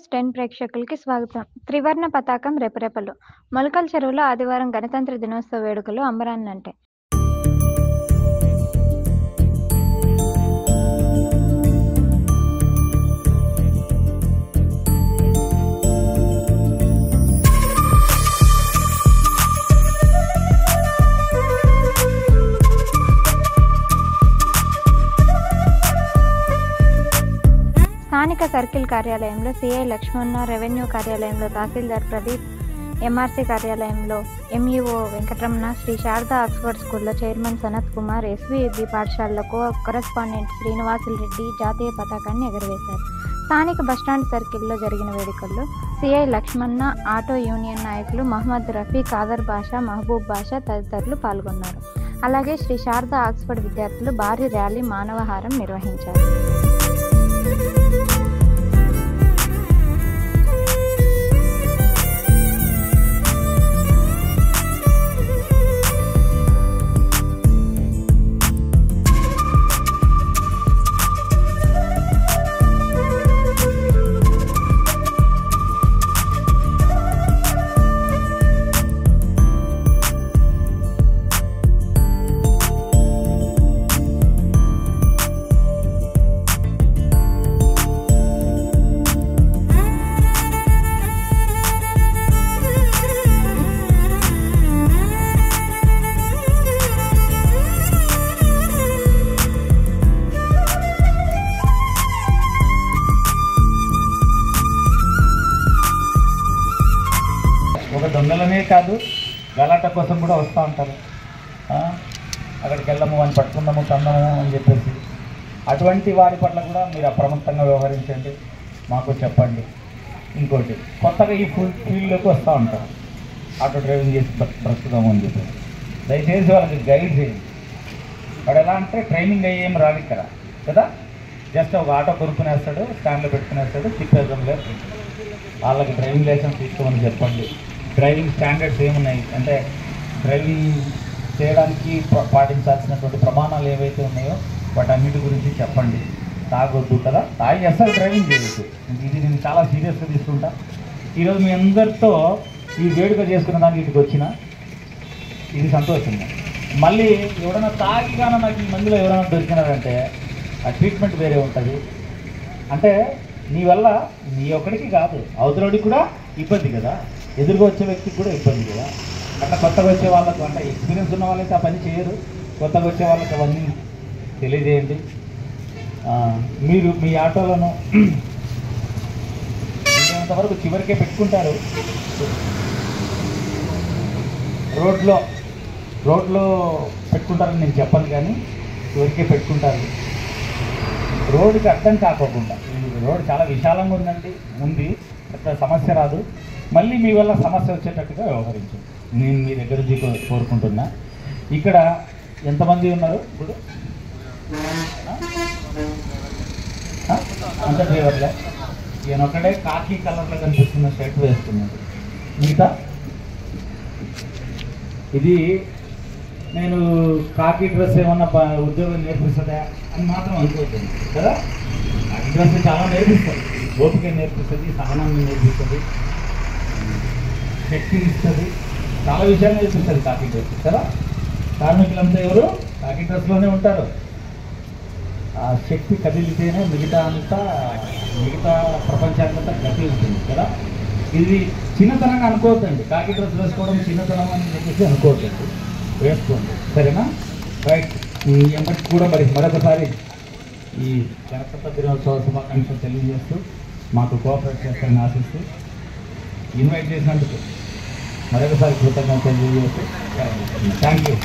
News 10 ప్రేక్షకులకి స్వాగతం. త్రివర్ణ పతాకం రెపరెపలు. మొలకల చెరువులో ఆదివారం గణతంత్ర దినోత్సవ వేడుకలు అంబరాన్నంటాయి. స్థానిక సర్కిల్ కార్యాలయంలో సిఐ లక్ష్మణ, రెవెన్యూ కార్యాలయంలో తహసీల్దార్ ప్రదీప్, ఎంఆర్సీ కార్యాలయంలో ఎంఈఓ వెంకటరమణ, శ్రీ శారదా ఆక్స్ఫర్డ్ స్కూల్లో చైర్మన్ సనత్ కుమార్, ఎస్వీబీ పాఠశాలలో కరెస్పాండెంట్ శ్రీనివాసులరెడ్డి జాతీయ పతాకాన్ని ఎగురవేశారు. స్థానిక బస్టాండ్ సర్కిల్లో జరిగిన వేడుకల్లో సిఐ లక్ష్మణ, ఆటో యూనియన్ నాయకులు మహమ్మద్ రఫీ, కాదర్ బాషా, మహబూబ్ బాషా తదితరులు పాల్గొన్నారు. అలాగే శ్రీ శారదా ఆక్స్ఫర్డ్ విద్యార్థులు భారీ ర్యాలీ, మానవహారం నిర్వహించారు. ఒక దొంగలనే కాదు, గలాట కోసం కూడా వస్తూ ఉంటారు. అక్కడికి వెళ్ళము అని పట్టుకుందాము, తందాము అని చెప్పేసి అటువంటి వారి పట్ల కూడా మీరు అప్రమత్తంగా వ్యవహరించండి, మాకు చెప్పండి. ఇంకోటి, కొత్తగా ఈ ఫీల్డ్లోకి వస్తూ ఉంటారు, ఆటో డ్రైవింగ్ చేసి బ్రతుకుదాము అని చెప్పేసి దయచేసి వాళ్ళకి గైడ్ చేయండి. వాడు ఎలా అంటే ట్రైనింగ్ అయ్యేం రాదు ఇక్కడ కదా, జస్ట్ ఒక ఆటో కొనుక్కునేస్తాడు, స్టాండ్లో పెట్టుకునేస్తాడు, తిప్పేద్దాం లేదు. వాళ్ళకి డ్రైవింగ్ లైసెన్స్ తీసుకోమని చెప్పండి. డ్రైవింగ్ స్టాండర్డ్స్ ఏమున్నాయి అంటే డ్రైవింగ్ చేయడానికి పాటించాల్సినటువంటి ప్రమాణాలు ఏవైతే ఉన్నాయో వాటన్నిటి గురించి చెప్పండి. తాగొద్దు కదా, తాగి అసలు డ్రైవింగ్ చేయొద్దు. ఇది నేను చాలా సీరియస్గా తీసుకుంటా. ఈరోజు మీ అందరితో ఈ వేడుక చేసుకున్న దానికి ఇంటికి వచ్చిన ఇది సంతోషంగా. మళ్ళీ ఎవరైనా తాగిగానో నాకు ఈ మందిలో ఎవరైనా దొరికినారంటే ఆ ట్రీట్మెంట్ వేరే ఉంటుంది. అంటే నీ వల్ల నీ ఒక్కడికి కాదు, అవతలడికి కూడా ఇబ్బంది కదా, ఎదురుగా వచ్చే వ్యక్తికి కూడా ఇబ్బంది కదా. అట్లా కొత్తగా వచ్చే వాళ్ళకు, అంటే ఎక్స్పీరియన్స్ ఉన్న వాళ్ళైతే ఆ పని చేయరు, కొత్తగా వచ్చే వాళ్ళకి అవన్నీ తెలియజేయండి. మీరు మీ ఆటోలను వీలైనంతవరకు చివరికే పెట్టుకుంటారు. రోడ్లో పెట్టుకుంటారని నేను చెప్పను, కానీ చివరికే పెట్టుకుంటారు. రోడ్డుకి అర్థం కాకోకుండా, రోడ్ చాలా విశాలంగా ఉంది, పెద్ద సమస్య రాదు. మళ్ళీ మీ వల్ల సమస్య వచ్చేటట్టుగా వ్యవహరించండి, నేను మీ దగ్గర నుంచి కోరుకుంటున్నా. ఇక్కడ ఎంతమంది ఉన్నారు ఇప్పుడు? అంత డ్రైవర్లే. ఈయన ఒక్కడే కాకి కలర్లో కనిపిస్తున్న షర్ట్ వేసుకున్నాడు. మిగతా ఇది నేను కాకి డ్రెస్ ఏమన్నా ఉద్యోగం నేర్పిస్తుందా అని మాత్రం అనుకోవద్దండి కదా. కాకి డ్రెస్ చాలా నేర్పిస్తుంది, ఓపిక నేర్పిస్తుంది, సహనాన్ని నేర్పిస్తుంది, శక్తిని ఇస్తుంది, చాలా విషయాలు నేర్పిస్తుంది కాకి డ్రెస్ కదా. కార్మికులంతా ఎవరు కాకి డ్రెస్లోనే ఉంటారు. ఆ శక్తి కదిలితేనే మిగతా ప్రపంచానికంతా గతి ఉంటుంది కదా. ఇది చిన్నతనంగా అనుకోవద్దండి, కాకి డ్రెస్ వేసుకోవడం చిన్నతనం అని చెప్పేసి అనుకోవద్దండి, వేసుకోండి సరేనా. రైట్. ఎంబటి కూడా మరొకసారి ఈ గణతంత్ర దినోత్సవ శుభాకాంక్షలు తెలియజేస్తూ మాకు కోఆపరేట్ చేస్తారని ఆశిస్తూ ఇన్వైట్ చేసినందుకు మరొకసారి కృతజ్ఞతలు తెలియజేస్తూ థ్యాంక్ యూ.